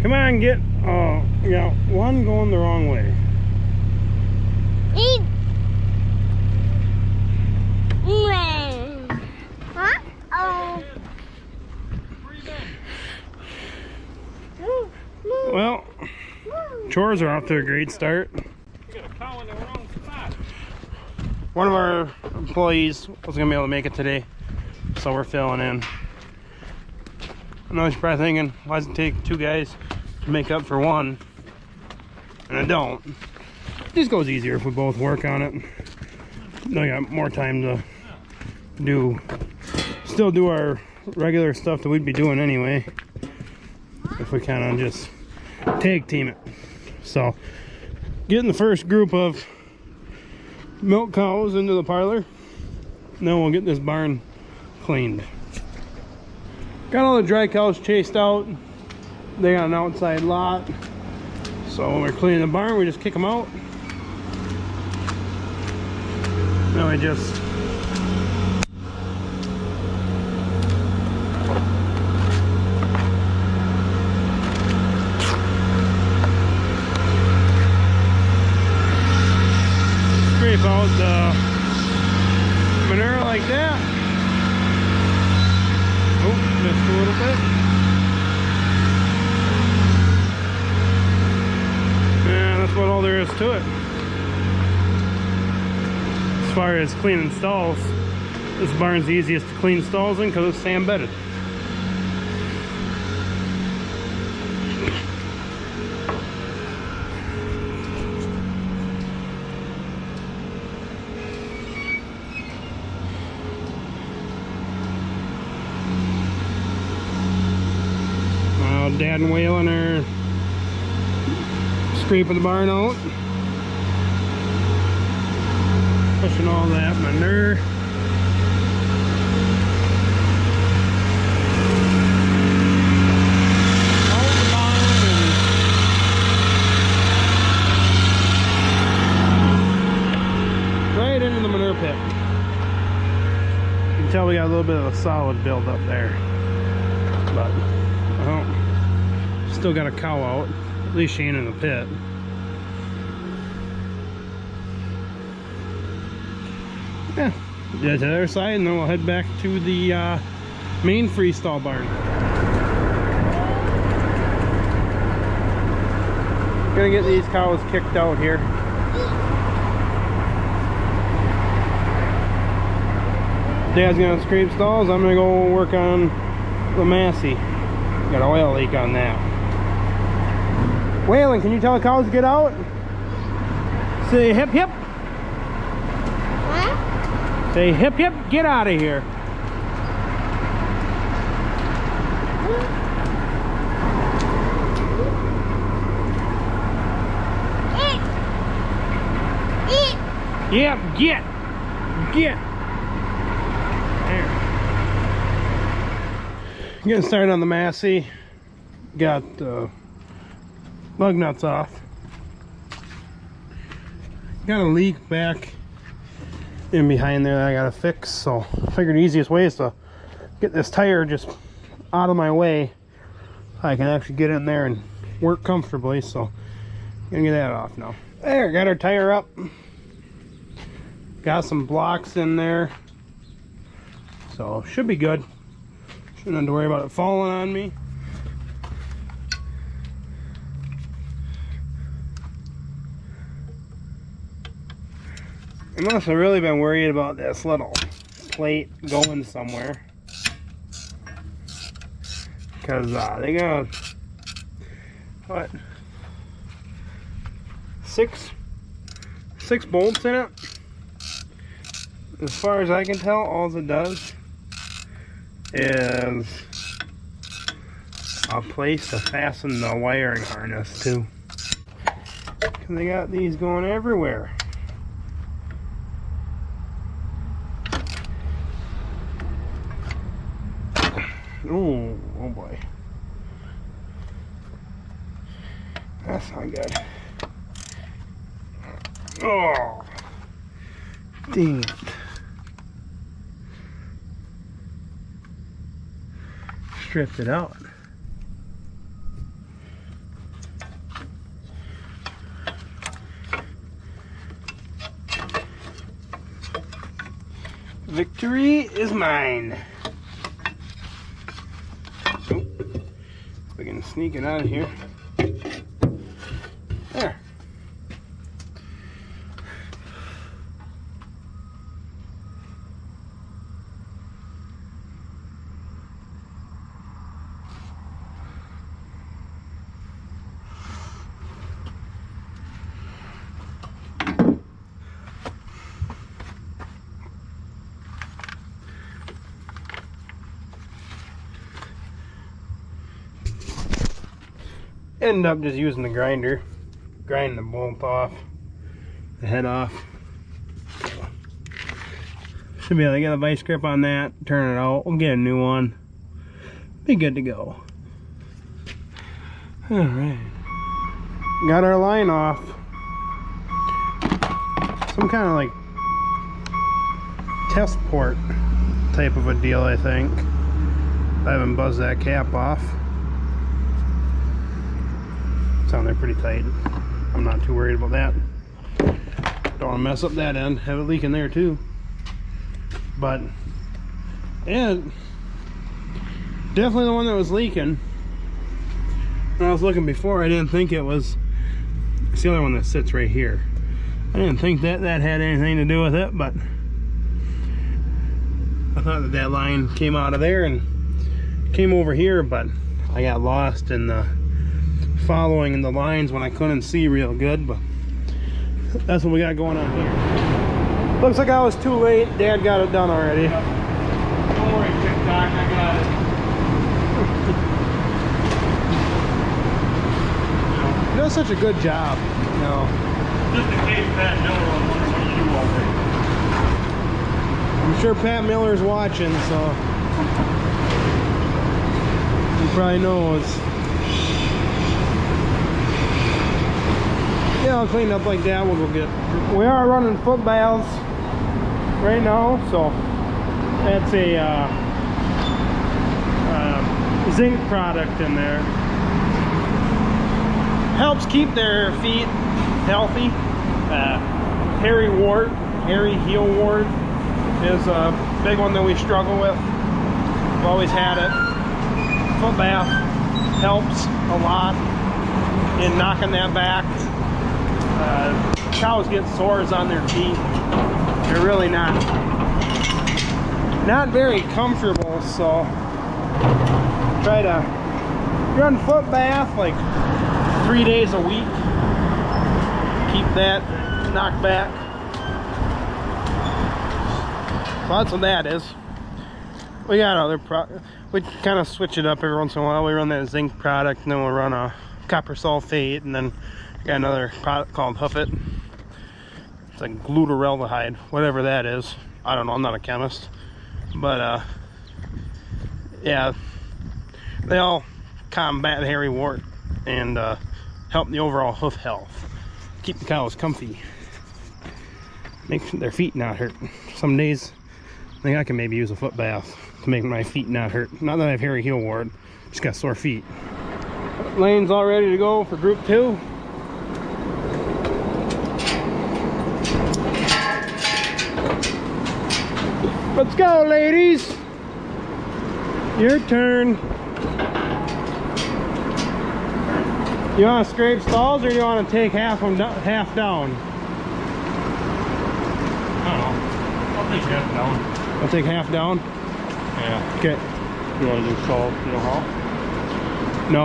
Come on, get. Oh, yeah, one going the wrong way. Huh? Oh. Well, chores are off to a great start. We got a cow in the wrong spot. One of our employees wasn't gonna be able to make it today, so we're filling in. I know you're probably thinking, why does it take two guys to make up for one? And I don't. It just goes easier if we both work on it. Then I got more time to still do our regular stuff that we'd be doing anyway, if we kind of just tag team it. So, getting the first group of milk cows into the parlor, and then we'll get this barn cleaned. Got all the dry cows chased out. They got an outside lot, so when we're cleaning the barn, we just kick them out. Then we just scrape out the manure like that. Oh, missed a little bit. Yeah, that's about all there is to it. As far as cleaning stalls, this barn's the easiest to clean stalls in because it's sand bedded. Dad and Waylon are scraping the barn out, pushing all that manure. Out the barn and right into the manure pit. You can tell we got a little bit of a solid build up there, but well, still got a cow out. At least she ain't in the pit. Yeah, to the other side, and then we'll head back to the main freestall barn. Gonna get these cows kicked out here. Dad's gonna scrape stalls. I'm gonna go work on the Massey. Got an oil leak on that. Waylon, can you tell the cows to get out? Say hip hip. Huh? Say hip hip, get out of here. Yep, get. There. Getting started on the Massey. Got lug nuts off. Got a leak back in behind there that I gotta fix, so I figured the easiest way is to get this tire just out of my way so I can actually get in there and work comfortably. So I'm gonna get that off now. There, got our tire up. Got some blocks in there, so should be good. Shouldn't have to worry about it falling on me. I must have really been worried about this little plate going somewhere, because they got what, six bolts in it. As far as I can tell, all it does is a place to fasten the wiring harness to, because they got these going everywhere. Ooh, oh boy. That's not good. Oh, dang it. Stripped it out. Victory is mine. Oh, we can sneak it out of here. There. End up just using the grinder, grind the bolt off, the head off. Should be able to get a vice grip on that, turn it out, we'll get a new one, be good to go. Alright, got our line off. Some kind of like test port type of a deal, I think. I haven't buzzed that cap off. On there pretty tight. I'm not too worried about that. Don't want to mess up that end. Have it leak in there too. But yeah, definitely the one that was leaking. When I was looking before, I didn't think it was. It's the other one that sits right here. I didn't think that had anything to do with it, but I thought that line came out of there and came over here, but I got lost in the following in the lines when I couldn't see real good. But that's what we got going on here. Looks like I was too late. Dad got it done already. Don't worry, TikTok, I got it. He does such a good job, you know. Just in case Pat Miller was wondering what you do all day. I'm sure Pat Miller's watching, so he probably knows. Yeah, I'll clean up like that. We'll go get. We are running foot baths right now, so that's a zinc product in there. Helps keep their feet healthy. Hairy heel wart is a big one that we struggle with. We've always had it. Foot bath helps a lot in knocking that back. Cows get sores on their feet. They're really not very comfortable, so try to run foot bath like 3 days a week. Keep that knocked back. So that's what that is. We got other we kind of switch it up every once in a while. We run that zinc product, and then we'll run a copper sulfate, and then got another product called Hoof It. It's like glutaraldehyde, whatever that is. I don't know, I'm not a chemist. But yeah, they all combat hairy wart and help the overall hoof health. Keep the cows comfy. Make their feet not hurt. Some days I think I can maybe use a foot bath to make my feet not hurt. Not that I have hairy heel wart, just got sore feet. Lane's all ready to go for group 2. Let's go, ladies. Your turn. You want to scrape stalls, or do you want to take half down? I don't know. I'll take half down. I'll take half down. Yeah. Okay. You want to do salt, you know how? No.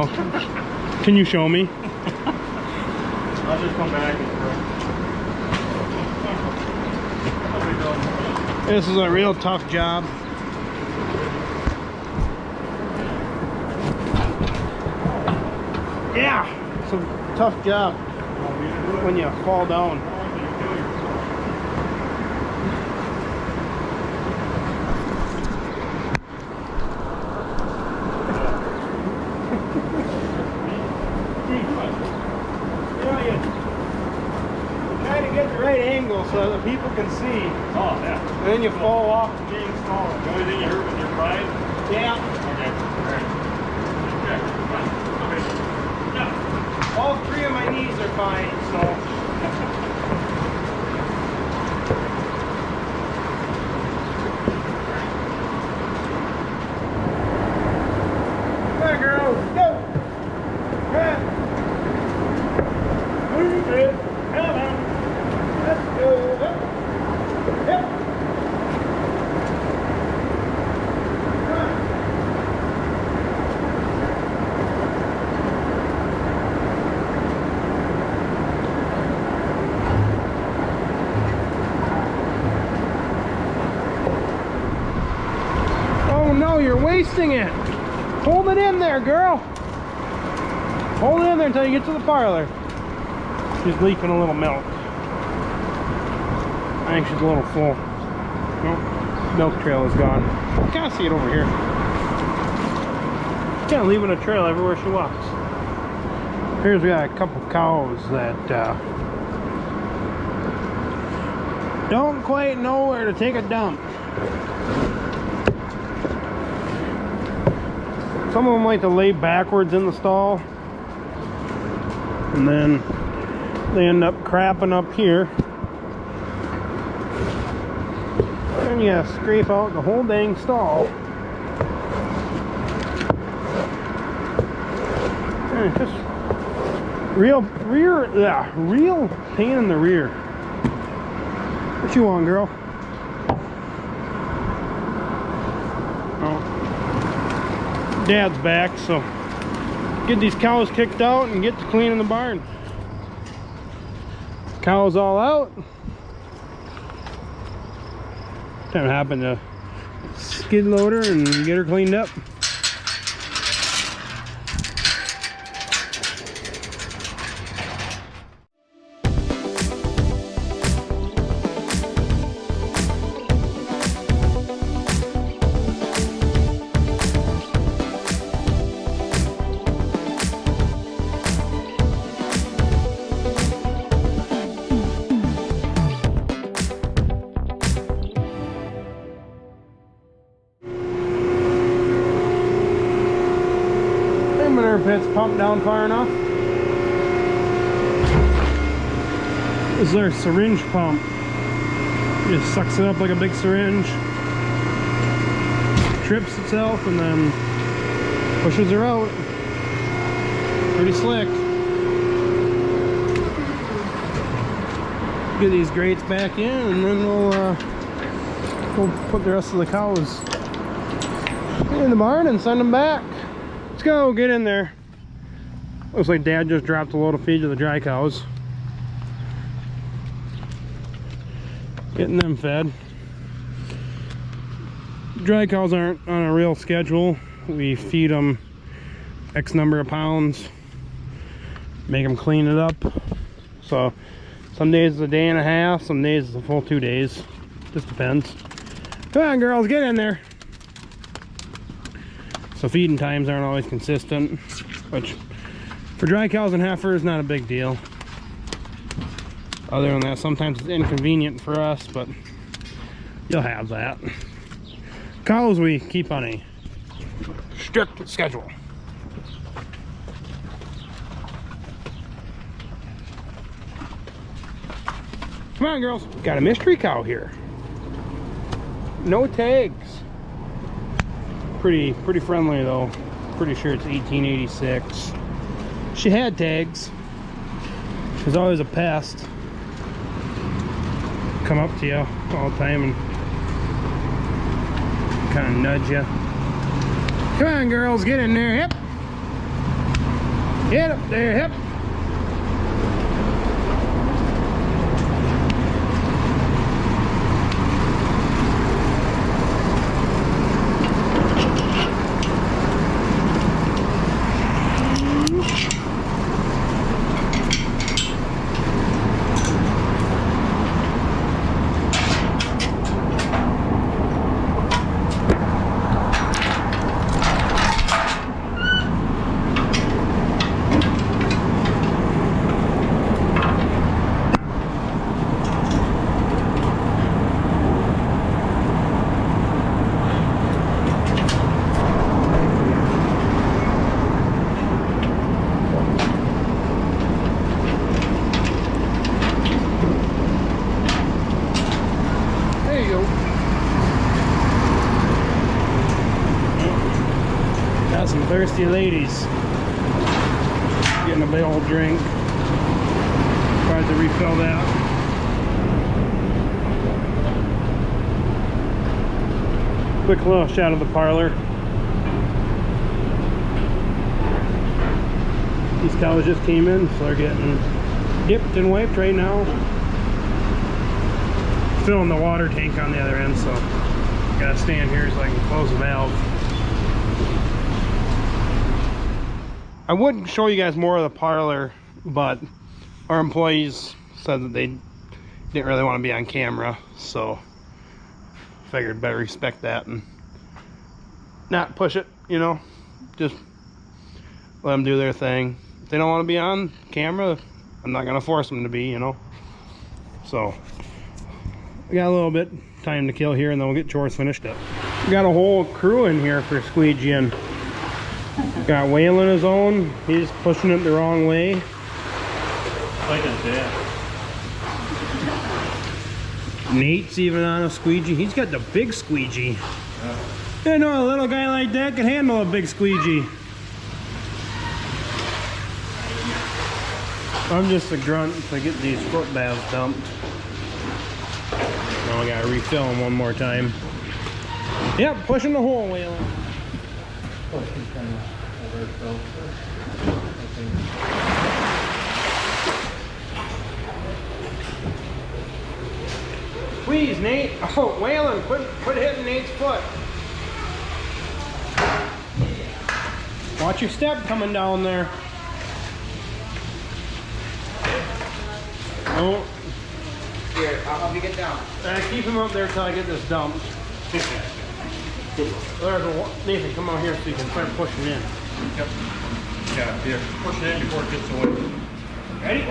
Can you show me? I'll just come back and correct. I'll be done. This is a real tough job. Yeah, it's a tough job when you fall down. Try to get the right angle so that people can see. Oh, yeah. And then you fall off to being smaller. The only thing you hurt was your pride? Yeah. Okay. Alright. Okay. Fine. Okay. Yeah. All 3 of my knees are fine, so. go. Yeah. Move it. Come on. Let's go. Up. Yep. Oh no, you're wasting it. Hold it in there, girl. Hold it in there until you get to the parlor. She's leaking a little milk. I think she's a little full. Nope. Milk trail is gone. I can't see it over here. Kind of leaving a trail everywhere she walks. Here's we got a couple cows that don't quite know where to take a dump. Some of them like to lay backwards in the stall, and then they end up crapping up here. And you gotta scrape out the whole dang stall. And it's just real pain in the rear. What you want, girl? Oh. Dad's back, so get these cows kicked out and get to cleaning the barn. Cows all out. Time to happen to skid loader and get her cleaned up. Pit's pumped down far enough. This is our syringe pump. It just sucks it up like a big syringe, trips itself, and then pushes her out. Pretty slick. Get these grates back in, and then we'll put the rest of the cows in the barn and send them back. Let's go, get in there. Looks like Dad just dropped a load of feed to the dry cows. Getting them fed. Dry cows aren't on a real schedule. We feed them X number of pounds, make them clean it up. So some days it's a day and a half, some days it's a full 2 days. Just depends. Come on, girls, get in there. So feeding times aren't always consistent, which for dry cows and heifers, not a big deal. Other than that, sometimes it's inconvenient for us, but you'll have that. Cows we keep on a strict schedule. Come on, girls. Got a mystery cow here. No tags. Pretty friendly though. Pretty sure it's 1886. She had tags. She's always a pest. Come up to you all the time and kind of nudge you. Come on, girls, get in there. Hip. Get up there, hip. thirsty ladies getting a big old drink. Tried to refill that. Quick little shot of the parlor. These cows just came in, so they're getting dipped and wiped right now. Filling the water tank on the other end, so gotta stand here so I can close the valve. I would show you guys more of the parlor, but our employees said that they didn't really want to be on camera, so figured better respect that and not push it, you know, just let them do their thing. If they don't want to be on camera, I'm not gonna force them to be, you know. So we got a little bit time to kill here, and then we'll get chores finished up. We got a whole crew in here for squeegeeing. Got Waylon his own. He's pushing it the wrong way. Like that. Nate's even on a squeegee. He's got the big squeegee. Yeah. I know a little guy like that can handle a big squeegee. I'm just a grunt to get these foot baths dumped. Now I gotta refill them one more time. Yep, pushing the hole, Waylon. Please, Nate. Oh, Waylon, quit hitting Nate's foot. Watch your step coming down there. Oh. Here, I'll help you get down. Keep him up there till I get this dumped. Nathan, come out here so you can start pushing in. Yep. Yeah, here. Push it in before it gets away. Ready?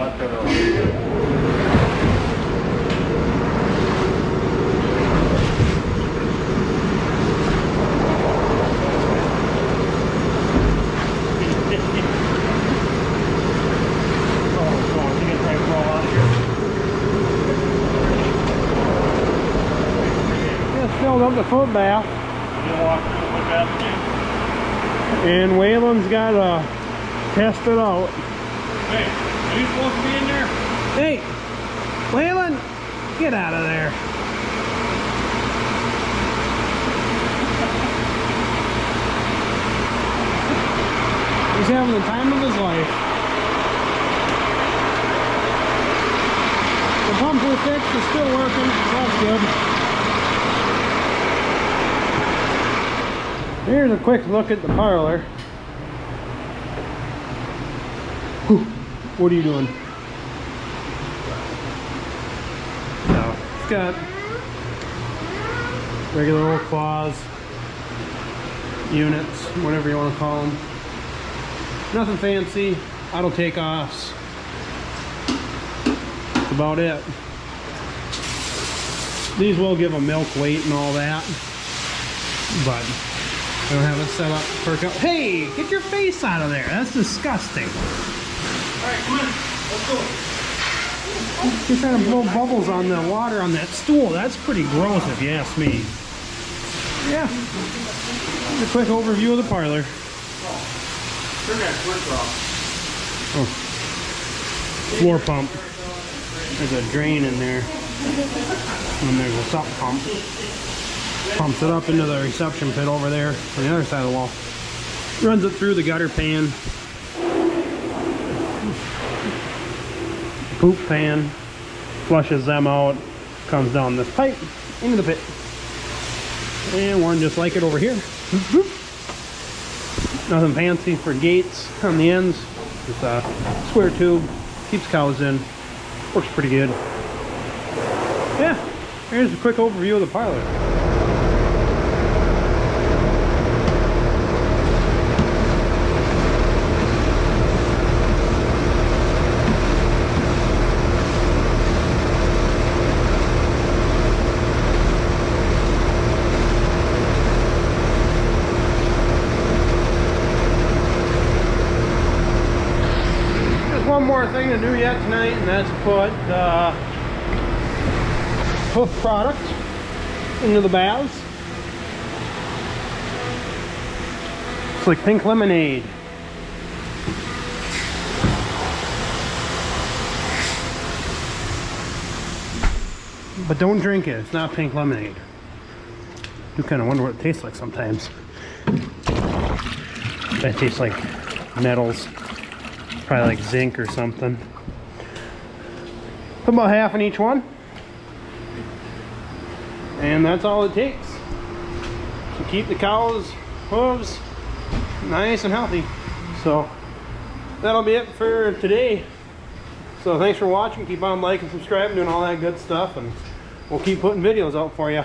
Filled up the foot bath. And Waylon's got to test it out. Hey, are you supposed to be in there? Hey, Waylon, get out of there. He's having the time of his life. The pump we fixed is still working, so that's good. Here's a quick look at the parlor. Whew. What are you doing? So, it's got regular old claws, units, whatever you want to call them. Nothing fancy, auto takeoffs. That's about it. These will give a milk weight and all that, but I don't have it set up for... Hey, get your face out of there. That's disgusting. All right, come on. Let's go. You're trying to blow bubbles on the water on that stool. That's pretty gross if you ask me. Yeah. Here's a quick overview of the parlor. Turn that switch off. Oh. Floor pump. There's a drain in there. And there's a sump pump. Pumps it up into the reception pit over there on the other side of the wall. Runs it through the gutter pan. Poop pan. Flushes them out. Comes down this pipe into the pit. And one just like it over here. Nothing fancy for gates on the ends. It's a square tube. Keeps cows in. Works pretty good. Yeah. Here's a quick overview of the parlor. One more thing to do yet tonight, and that's put hoof product into the baths. Looks like pink lemonade. But don't drink it, it's not pink lemonade. I do kind of wonder what it tastes like sometimes. That tastes like metals. Probably like zinc or something. Put about half in each one. And that's all it takes to keep the cows' hooves nice and healthy. So that'll be it for today. So thanks for watching. Keep on liking, subscribing, doing all that good stuff, and we'll keep putting videos out for you.